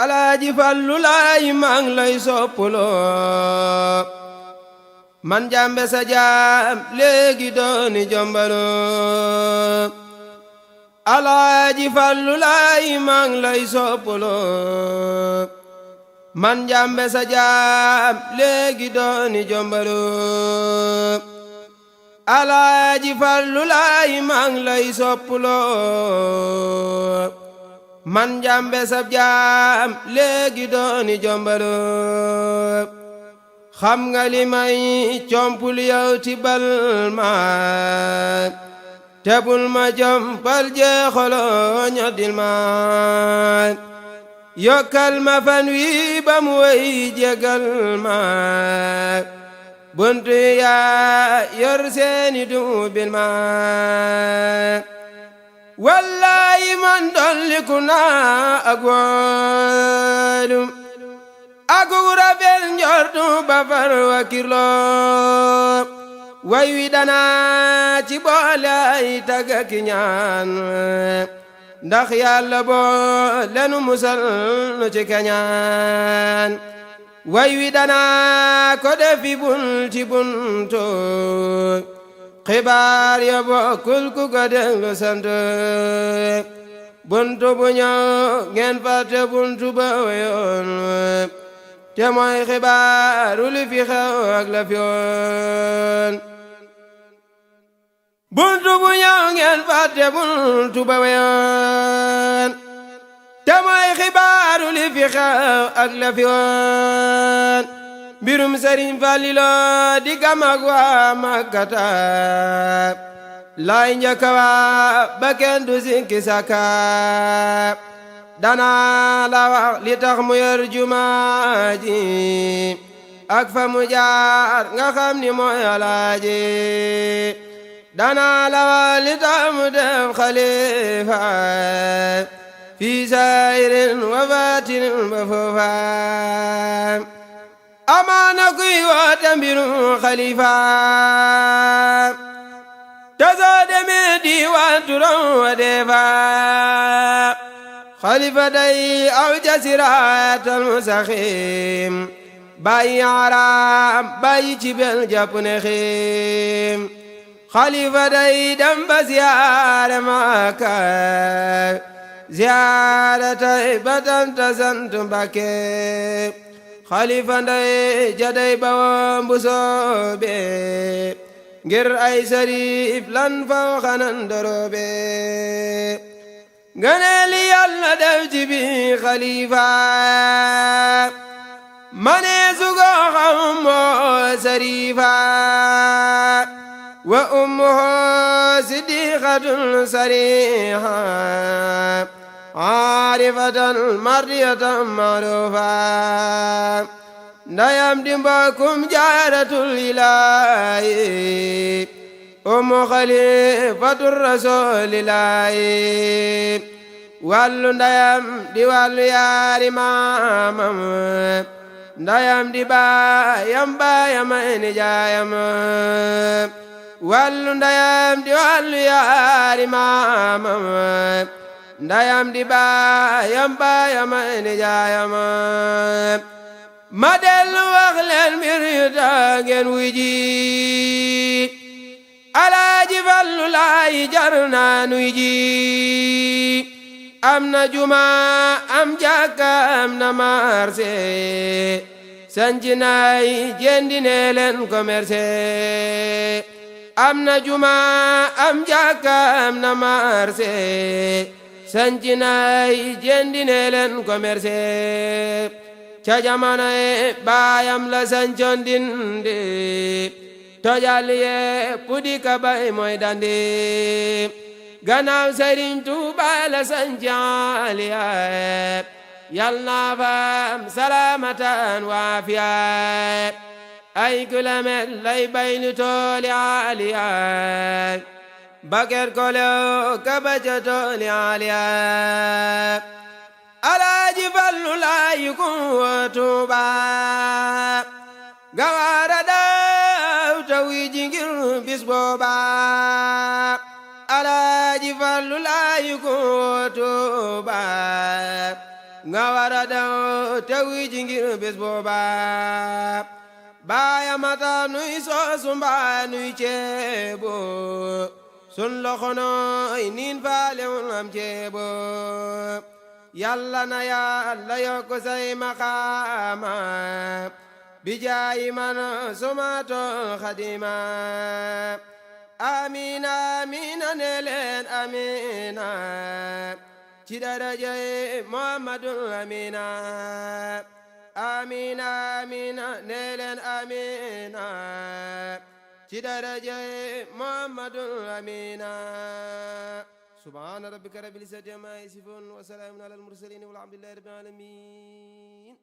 Alaaji Fallu Laay maa ngi lay soppuloo man jambe sa jaam léegi dooni jombaloo Alaaji Fallu Laay maa ngi lay soppuloo man jambe sa jaam léegi dooni jombaloo Alaaji Fallu Laay maa ngi lay soppuloo man jambe sa jaam léegi dooni jombaloo xam nga li may compul yow ti bal ma tebul ma jompal jeexoloo ñoddil ma yokkal ma fan wi ba mu wey jegal ma buntu yaa yor seeni duubil ma wallahi man dolliku naa ak wóolu ak rafet njortu ba far wakirloo way wi danaa ci boole ay tagga ki ñaan ndax yàlla boole nu musal nu ci kañaan way wi danaa ko defi bunti buntu xibaar ya bokkul ku ko déglu sant buntu bu ñëw ngeen fàtte buntu ba weyoon te mooy xibaaru li fi xew ak la fi woon buntu bu ñëw ngeen fàtte buntu ba weyoon te mooy xibaaru li fi xew ak la fi woon mbirum Sëriñ Fallilu di gamag waa Makkata laay njëkka waa ba kenn du sikki sàkka danaa la wax li tax mu yor jumaa ji ak fa mu jaar nga xam ni mooy Alaaji danaa la wax li tax mu def xalifa fi zaahirin wa baatinin ba foofa amaana kuy woote mbirum xalifa te soo demee diiwaan turam wa deefa xalifa day aw ja siraatal mustaqiim bàyyi araam bàyyi ci bel jàpp ne xiim xalifa day dem ba ziyaare Makka ziyaare tay ba tanta sant Mbàkke xalifa nday jaday ba wombu soobe ngir ay sarif lan faw xanan dorobe ngane li Yàlla def ci bi xalifa mane sugo xam moo sarifa wa ummuhu siddiqatun sariha aarifatan mardiyatan maarufa ndayam di mbokkum jaaratul ilaahi ummu xalifatur rasuulillaahi wàllu ndayam di wàllu yaari maamam ndayam di baayam baayam ay nijaayam wàllu ndayam di wàllu yaari maamam ndayam di baayam baayam ay nijaayam ma dellu wax leen mbir yu tax ngeen wuy ji Alaaji Fallu Laay jar naa nuy ji am na juma am jàkka am na marché sanci naay jendi nee leen commerce am na juma am jàkka am na marché sanci naay jendi nee leen commerce ca jamana baayam la sancoon Ndindi tojal yee pudi ka bay mooy Dandi gannaaw Sëriñ Tuubaa la sancaali yal na faam salaamatan waafiya ay kilomètre lay bay lu tooli aliya baket kolew ka ba ca tooli aliya Alaaji Fallu Laay ku Tuubaa gawaara daaw taw yi ji ngir bis booba Alaaji Fallu Laay ku Tuubaa wara daw tewi ji ngir bés booba baaya mata nuy soosu mbaa nuy ceebo sun loxo nooy niin faalewul am ceebo yàlla na yàlla yokk say maqaama bijaayi man sumaatol xadima amina amina ne leen amina ci darajay muhammadul amina amina amina ne leen amina ci darajay muhammadul amina subhaana rabbika rabbil izzati ammaa yasifuun wa salaamun alal mursaliin walhamdulillahi rabbil aalamiin